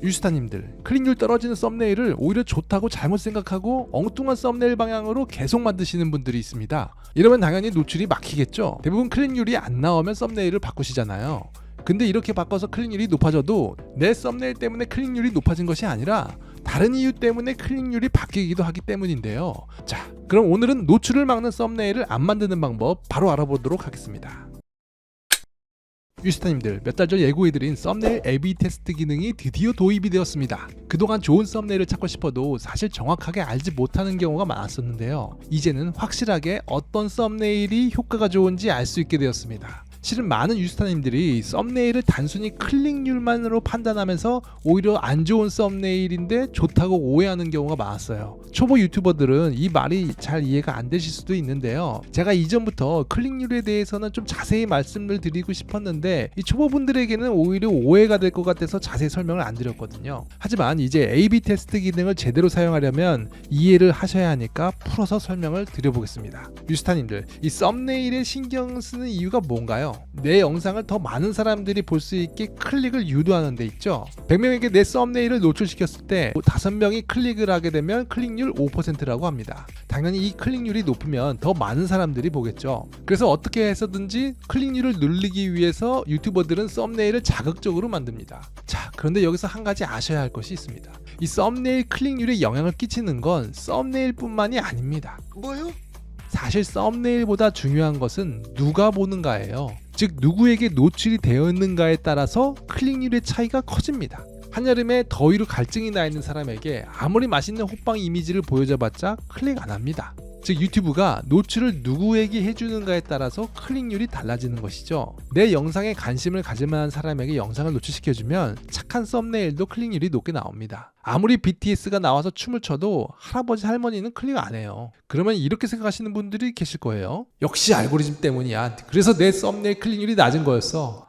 유스타님들, 클릭률 떨어지는 썸네일을 오히려 좋다고 잘못 생각하고 엉뚱한 썸네일 방향으로 계속 만드시는 분들이 있습니다. 이러면 당연히 노출이 막히겠죠. 대부분 클릭률이 안 나오면 썸네일을 바꾸시잖아요. 근데 이렇게 바꿔서 클릭률이 높아져도 내 썸네일 때문에 클릭률이 높아진 것이 아니라 다른 이유 때문에 클릭률이 바뀌기도 하기 때문인데요. 자, 그럼 오늘은 노출을 막는 썸네일을 안 만드는 방법 바로 알아보도록 하겠습니다. 유스타님들, 몇 달 전 예고해드린 썸네일 A/B 테스트 기능이 드디어 도입이 되었습니다. 그동안 좋은 썸네일을 찾고 싶어도 사실 정확하게 알지 못하는 경우가 많았었는데요. 이제는 확실하게 어떤 썸네일이 효과가 좋은지 알 수 있게 되었습니다. 실은 많은 유스타님들이 썸네일을 단순히 클릭률만으로 판단하면서 오히려 안 좋은 썸네일인데 좋다고 오해하는 경우가 많았어요. 초보 유튜버들은 이 말이 잘 이해가 안 되실 수도 있는데요. 제가 이전부터 클릭률에 대해서는 좀 자세히 말씀을 드리고 싶었는데 이 초보분들에게는 오히려 오해가 될 것 같아서 자세히 설명을 안 드렸거든요. 하지만 이제 A/B 테스트 기능을 제대로 사용하려면 이해를 하셔야 하니까 풀어서 설명을 드려보겠습니다. 유스타님들, 이 썸네일에 신경 쓰는 이유가 뭔가요? 내 영상을 더 많은 사람들이 볼 수 있게 클릭을 유도하는 데 있죠. 100명에게 내 썸네일을 노출시켰을 때 5명이 클릭을 하게 되면 클릭률 5%라고 합니다. 당연히 이 클릭률이 높으면 더 많은 사람들이 보겠죠. 그래서 어떻게 해서든지 클릭률을 늘리기 위해서 유튜버들은 썸네일을 자극적으로 만듭니다. 자, 그런데 여기서 한 가지 아셔야 할 것이 있습니다. 이 썸네일 클릭률에 영향을 끼치는 건 썸네일뿐만이 아닙니다. 뭐요? 사실 썸네일보다 중요한 것은 누가 보는가예요. 즉 누구에게 노출이 되어 있는가에 따라서 클릭률의 차이가 커집니다. 한여름에 더위로 갈증이 나 있는 사람에게 아무리 맛있는 호빵 이미지를 보여줘봤자 클릭 안 합니다. 즉 유튜브가 노출을 누구에게 해주는가에 따라서 클릭률이 달라지는 것이죠. 내 영상에 관심을 가질 만한 사람에게 영상을 노출시켜주면 착한 썸네일도 클릭률이 높게 나옵니다. 아무리 BTS가 나와서 춤을 춰도 할아버지 할머니는 클릭 안 해요. 그러면 이렇게 생각하시는 분들이 계실 거예요. 역시 알고리즘 때문이야. 그래서 내 썸네일 클릭률이 낮은 거였어.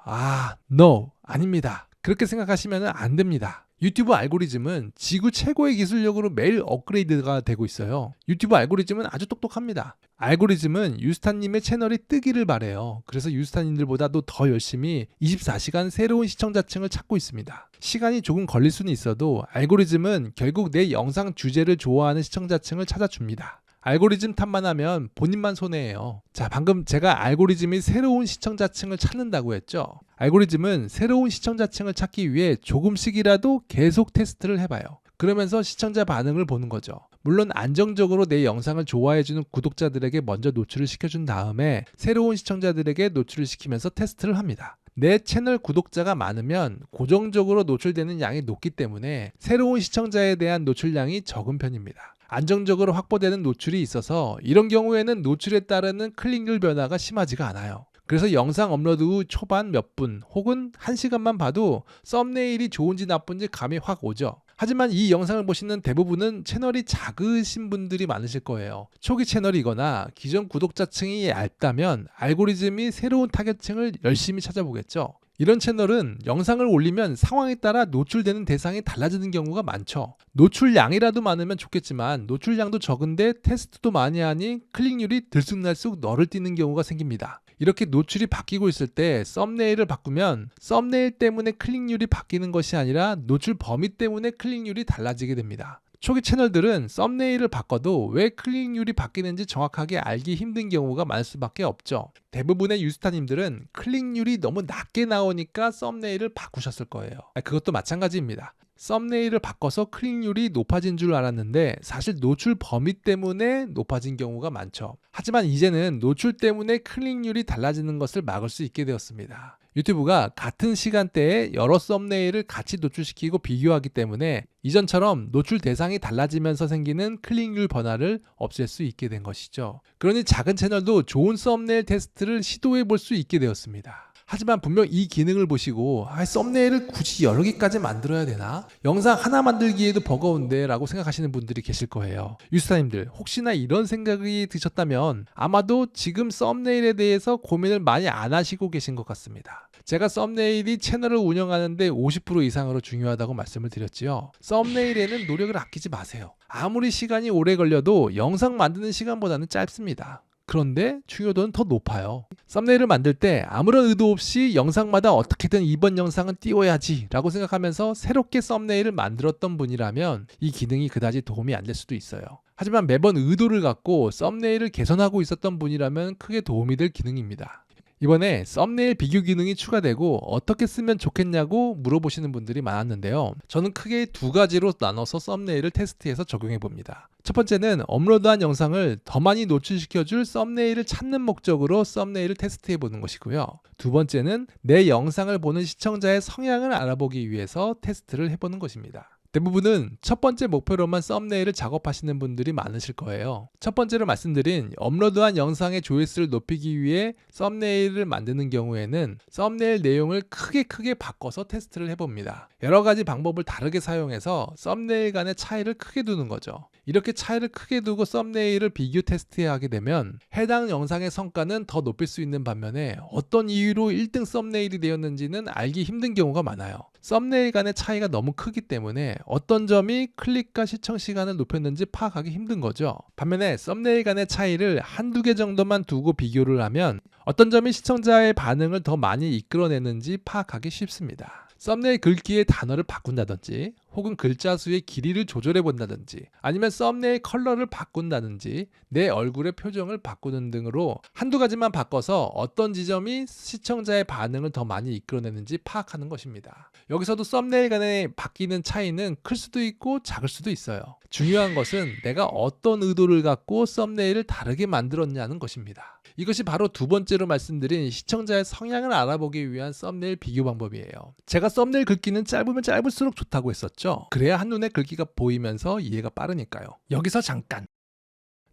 No, 아닙니다. 그렇게 생각하시면 안 됩니다. 유튜브 알고리즘은 지구 최고의 기술력으로 매일 업그레이드가 되고 있어요. 유튜브 알고리즘은 아주 똑똑합니다. 알고리즘은 유스타님의 채널이 뜨기를 바래요. 그래서 유스타님들보다도 더 열심히 24시간 새로운 시청자층을 찾고 있습니다. 시간이 조금 걸릴 수는 있어도 알고리즘은 결국 내 영상 주제를 좋아하는 시청자층을 찾아줍니다. 알고리즘 탓만 하면 본인만 손해예요. 자, 방금 제가 알고리즘이 새로운 시청자층을 찾는다고 했죠. 알고리즘은 새로운 시청자층을 찾기 위해 조금씩이라도 계속 테스트를 해봐요. 그러면서 시청자 반응을 보는 거죠. 물론 안정적으로 내 영상을 좋아해주는 구독자들에게 먼저 노출을 시켜준 다음에 새로운 시청자들에게 노출을 시키면서 테스트를 합니다. 내 채널 구독자가 많으면 고정적으로 노출되는 양이 높기 때문에 새로운 시청자에 대한 노출량이 적은 편입니다. 안정적으로 확보되는 노출이 있어서 이런 경우에는 노출에 따르는 클릭률 변화가 심하지가 않아요. 그래서 영상 업로드 후 초반 몇 분 혹은 1시간만 봐도 썸네일이 좋은지 나쁜지 감이 확 오죠. 하지만 이 영상을 보시는 대부분은 채널이 작으신 분들이 많으실 거예요. 초기 채널이거나 기존 구독자층이 얇다면 알고리즘이 새로운 타겟층을 열심히 찾아보겠죠. 이런 채널은 영상을 올리면 상황에 따라 노출되는 대상이 달라지는 경우가 많죠. 노출량이라도 많으면 좋겠지만 노출량도 적은데 테스트도 많이 하니 클릭률이 들쑥날쑥 너를 띄는 경우가 생깁니다. 이렇게 노출이 바뀌고 있을 때 썸네일을 바꾸면 썸네일 때문에 클릭률이 바뀌는 것이 아니라 노출 범위 때문에 클릭률이 달라지게 됩니다. 초기 채널들은 썸네일을 바꿔도 왜 클릭률이 바뀌는지 정확하게 알기 힘든 경우가 많을 수밖에 없죠. 대부분의 유스타님들은 클릭률이 너무 낮게 나오니까 썸네일을 바꾸셨을 거예요. 그것도 마찬가지입니다. 썸네일을 바꿔서 클릭률이 높아진 줄 알았는데 사실 노출 범위 때문에 높아진 경우가 많죠. 하지만 이제는 노출 때문에 클릭률이 달라지는 것을 막을 수 있게 되었습니다. 유튜브가 같은 시간대에 여러 썸네일을 같이 노출시키고 비교하기 때문에 이전처럼 노출 대상이 달라지면서 생기는 클릭률 변화를 없앨 수 있게 된 것이죠. 그러니 작은 채널도 좋은 썸네일 테스트를 시도해 볼 수 있게 되었습니다. 하지만 분명 이 기능을 보시고 썸네일을 굳이 여러 개까지 만들어야 되나? 영상 하나 만들기에도 버거운데 라고 생각하시는 분들이 계실 거예요. 유스타님들, 혹시나 이런 생각이 드셨다면 아마도 지금 썸네일에 대해서 고민을 많이 안 하시고 계신 것 같습니다. 제가 썸네일이 채널을 운영하는데 50% 이상으로 중요하다고 말씀을 드렸지요. 썸네일에는 노력을 아끼지 마세요. 아무리 시간이 오래 걸려도 영상 만드는 시간보다는 짧습니다. 그런데 중요도는 더 높아요. 썸네일을 만들 때 아무런 의도 없이 영상마다 어떻게든 이번 영상은 띄워야지 라고 생각하면서 새롭게 썸네일을 만들었던 분이라면 이 기능이 그다지 도움이 안 될 수도 있어요. 하지만 매번 의도를 갖고 썸네일을 개선하고 있었던 분이라면 크게 도움이 될 기능입니다. 이번에 썸네일 비교 기능이 추가되고 어떻게 쓰면 좋겠냐고 물어보시는 분들이 많았는데요. 저는 크게 두 가지로 나눠서 썸네일을 테스트해서 적용해 봅니다. 첫 번째는 업로드한 영상을 더 많이 노출시켜줄 썸네일을 찾는 목적으로 썸네일을 테스트해 보는 것이고요. 두 번째는 내 영상을 보는 시청자의 성향을 알아보기 위해서 테스트를 해보는 것입니다. 대부분은 첫 번째 목표로만 썸네일을 작업하시는 분들이 많으실 거예요. 첫 번째로 말씀드린 업로드한 영상의 조회수를 높이기 위해 썸네일을 만드는 경우에는 썸네일 내용을 크게 바꿔서 테스트를 해봅니다. 여러 가지 방법을 다르게 사용해서 썸네일 간의 차이를 크게 두는 거죠. 이렇게 차이를 크게 두고 썸네일을 비교 테스트하게 되면 해당 영상의 성과는 더 높일 수 있는 반면에 어떤 이유로 1등 썸네일이 되었는지는 알기 힘든 경우가 많아요. 썸네일 간의 차이가 너무 크기 때문에 어떤 점이 클릭과 시청 시간을 높였는지 파악하기 힘든 거죠. 반면에 썸네일 간의 차이를 한두 개 정도만 두고 비교를 하면 어떤 점이 시청자의 반응을 더 많이 이끌어내는지 파악하기 쉽습니다. 썸네일 글귀의 단어를 바꾼다든지 혹은 글자 수의 길이를 조절해 본다든지 아니면 썸네일 컬러를 바꾼다든지 내 얼굴의 표정을 바꾸는 등으로 한두 가지만 바꿔서 어떤 지점이 시청자의 반응을 더 많이 이끌어내는지 파악하는 것입니다. 여기서도 썸네일 간의 바뀌는 차이는 클 수도 있고 작을 수도 있어요. 중요한 것은 내가 어떤 의도를 갖고 썸네일을 다르게 만들었냐는 것입니다. 이것이 바로 두 번째로 말씀드린 시청자의 성향을 알아보기 위한 썸네일 비교 방법이에요. 제가 썸네일 글귀는 짧으면 짧을수록 좋다고 했었죠. 그래야 한눈에 글귀가 보이면서 이해가 빠르니까요. 여기서 잠깐.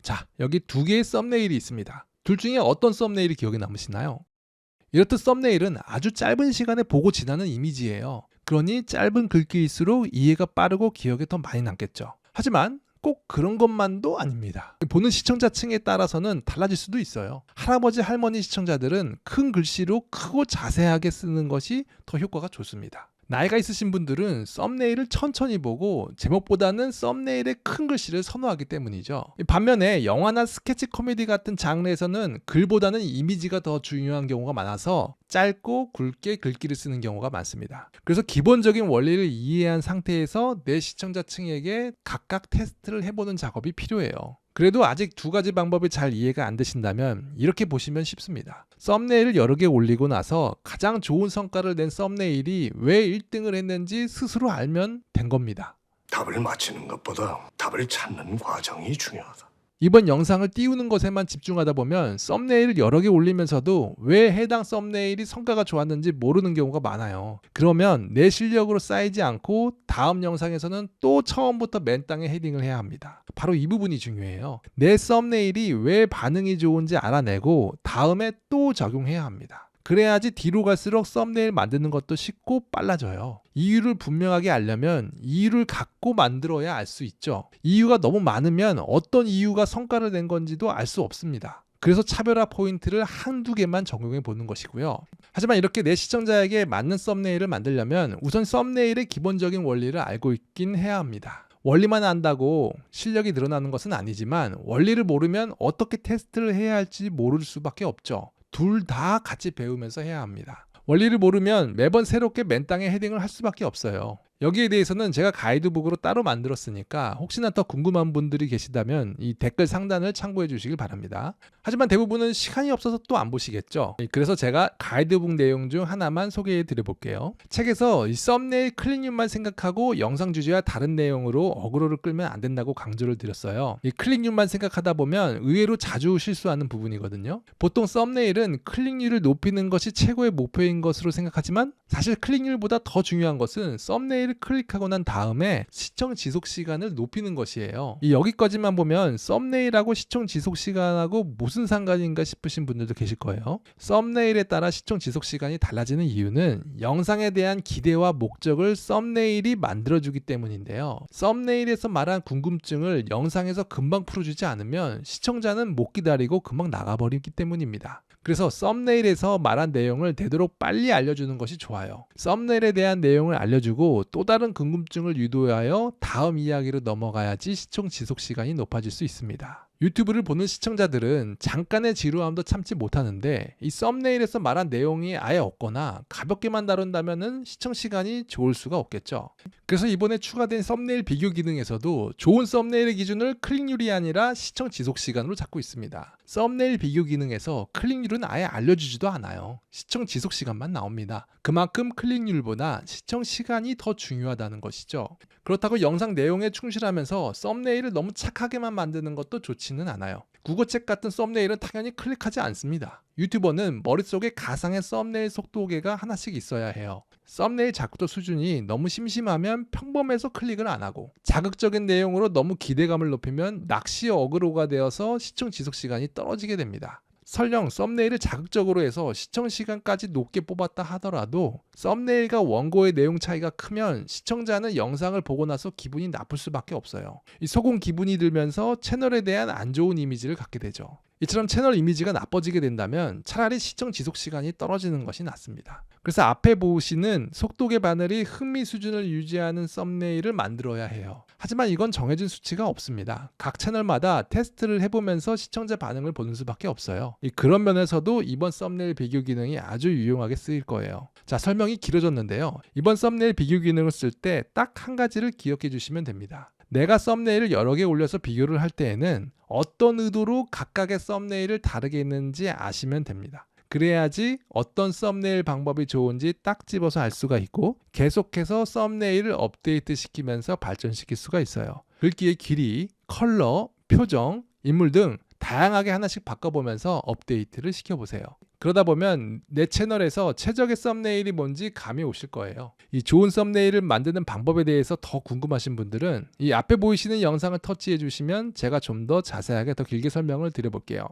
자, 여기 두 개의 썸네일이 있습니다. 둘 중에 어떤 썸네일이 기억에 남으시나요? 이렇듯 썸네일은 아주 짧은 시간에 보고 지나는 이미지예요. 그러니 짧은 글귀일수록 이해가 빠르고 기억에 더 많이 남겠죠. 하지만 꼭 그런 것만도 아닙니다. 보는 시청자층에 따라서는 달라질 수도 있어요. 할아버지 할머니 시청자들은 큰 글씨로 크고 자세하게 쓰는 것이 더 효과가 좋습니다. 나이가 있으신 분들은 썸네일을 천천히 보고 제목보다는 썸네일의 큰 글씨를 선호하기 때문이죠. 반면에 영화나 스케치 코미디 같은 장르에서는 글보다는 이미지가 더 중요한 경우가 많아서 짧고 굵게 글귀를 쓰는 경우가 많습니다. 그래서 기본적인 원리를 이해한 상태에서 내 시청자층에게 각각 테스트를 해보는 작업이 필요해요. 그래도 아직 두 가지 방법이 잘 이해가 안 되신다면 이렇게 보시면 쉽습니다. 썸네일을 여러 개 올리고 나서 가장 좋은 성과를 낸 썸네일이 왜 1등을 했는지 스스로 알면 된 겁니다. 답을 맞히는 것보다 답을 찾는 과정이 중요하다. 이번 영상을 띄우는 것에만 집중하다 보면 썸네일을 여러 개 올리면서도 왜 해당 썸네일이 성과가 좋았는지 모르는 경우가 많아요. 그러면 내 실력으로 쌓이지 않고 다음 영상에서는 또 처음부터 맨 땅에 헤딩을 해야 합니다. 바로 이 부분이 중요해요. 내 썸네일이 왜 반응이 좋은지 알아내고 다음에 또 적용해야 합니다. 그래야지 뒤로 갈수록 썸네일 만드는 것도 쉽고 빨라져요. 이유를 분명하게 알려면 이유를 갖고 만들어야 알 수 있죠. 이유가 너무 많으면 어떤 이유가 성과를 낸 건지도 알 수 없습니다. 그래서 차별화 포인트를 한두 개만 적용해 보는 것이고요. 하지만 이렇게 내 시청자에게 맞는 썸네일을 만들려면 우선 썸네일의 기본적인 원리를 알고 있긴 해야 합니다. 원리만 안다고 실력이 늘어나는 것은 아니지만 원리를 모르면 어떻게 테스트를 해야 할지 모를 수밖에 없죠. 둘 다 같이 배우면서 해야 합니다. 원리를 모르면 매번 새롭게 맨 땅에 헤딩을 할 수밖에 없어요. 여기에 대해서는 제가 가이드북으로 따로 만들었으니까 혹시나 더 궁금한 분들이 계시다면 이 댓글 상단을 참고해 주시길 바랍니다. 하지만 대부분은 시간이 없어서 또 안 보시겠죠. 그래서 제가 가이드북 내용 중 하나만 소개해 드려 볼게요. 책에서 이 썸네일 클릭률만 생각하고 영상 주제와 다른 내용으로 어그로를 끌면 안 된다고 강조를 드렸어요. 이 클릭률만 생각하다 보면 의외로 자주 실수하는 부분이거든요. 보통 썸네일은 클릭률을 높이는 것이 최고의 목표인 것으로 생각하지만 사실 클릭률보다 더 중요한 것은 썸네일을 클릭하고 난 다음에 시청 지속 시간을 높이는 것이에요. 여기까지만 보면 썸네일하고 시청 지속 시간하고 무슨 상관인가 싶으신 분들도 계실 거예요. 썸네일에 따라 시청 지속 시간이 달라지는 이유는 영상에 대한 기대와 목적을 썸네일이 만들어주기 때문인데요. 썸네일에서 말한 궁금증을 영상에서 금방 풀어주지 않으면 시청자는 못 기다리고 금방 나가버리기 때문입니다. 그래서 썸네일에서 말한 내용을 되도록 빨리 알려주는 것이 좋아요. 썸네일에 대한 내용을 알려주고 또 다른 궁금증을 유도하여 다음 이야기로 넘어가야지 시청 지속 시간이 높아질 수 있습니다. 유튜브를 보는 시청자들은 잠깐의 지루함도 참지 못하는데 이 썸네일에서 말한 내용이 아예 없거나 가볍게만 다룬다면 시청 시간이 좋을 수가 없겠죠. 그래서 이번에 추가된 썸네일 비교 기능에서도 좋은 썸네일의 기준을 클릭률이 아니라 시청 지속 시간으로 잡고 있습니다. 썸네일 비교 기능에서 클릭률은 아예 알려주지도 않아요. 시청 지속 시간만 나옵니다. 그만큼 클릭률보다 시청 시간이 더 중요하다는 것이죠. 그렇다고 영상 내용에 충실하면서 썸네일을 너무 착하게만 만드는 것도 좋지는 않아요. 국어책 같은 썸네일은 당연히 클릭하지 않습니다. 유튜버는 머릿속에 가상의 썸네일 속도계가 하나씩 있어야 해요. 썸네일 작도 수준이 너무 심심하면 평범해서 클릭을 안 하고, 자극적인 내용으로 너무 기대감을 높이면 낚시 어그로가 되어서 시청 지속 시간이 떨어지게 됩니다. 설령 썸네일을 자극적으로 해서 시청 시간까지 높게 뽑았다 하더라도 썸네일과 원고의 내용 차이가 크면 시청자는 영상을 보고 나서 기분이 나쁠 수밖에 없어요. 이 소금 기분이 들면서 채널에 대한 안 좋은 이미지를 갖게 되죠. 이처럼 채널 이미지가 나빠지게 된다면 차라리 시청 지속 시간이 떨어지는 것이 낫습니다. 그래서 앞에 보시는 속도계 바늘이 흥미 수준을 유지하는 썸네일을 만들어야 해요. 하지만 이건 정해진 수치가 없습니다. 각 채널마다 테스트를 해보면서 시청자 반응을 보는 수밖에 없어요. 그런 면에서도 이번 썸네일 비교 기능이 아주 유용하게 쓰일 거예요. 자, 설명이 길어졌는데요. 이번 썸네일 비교 기능을 쓸 때 딱 한 가지를 기억해 주시면 됩니다. 내가 썸네일을 여러 개 올려서 비교를 할 때에는 어떤 의도로 각각의 썸네일을 다르게 했는지 아시면 됩니다. 그래야지 어떤 썸네일 방법이 좋은지 딱 집어서 알 수가 있고 계속해서 썸네일을 업데이트 시키면서 발전시킬 수가 있어요. 글귀의 길이, 컬러, 표정, 인물 등 다양하게 하나씩 바꿔보면서 업데이트를 시켜보세요. 그러다 보면 내 채널에서 최적의 썸네일이 뭔지 감이 오실 거예요. 이 좋은 썸네일을 만드는 방법에 대해서 더 궁금하신 분들은 이 앞에 보이시는 영상을 터치해 주시면 제가 좀 더 자세하게 더 길게 설명을 드려볼게요.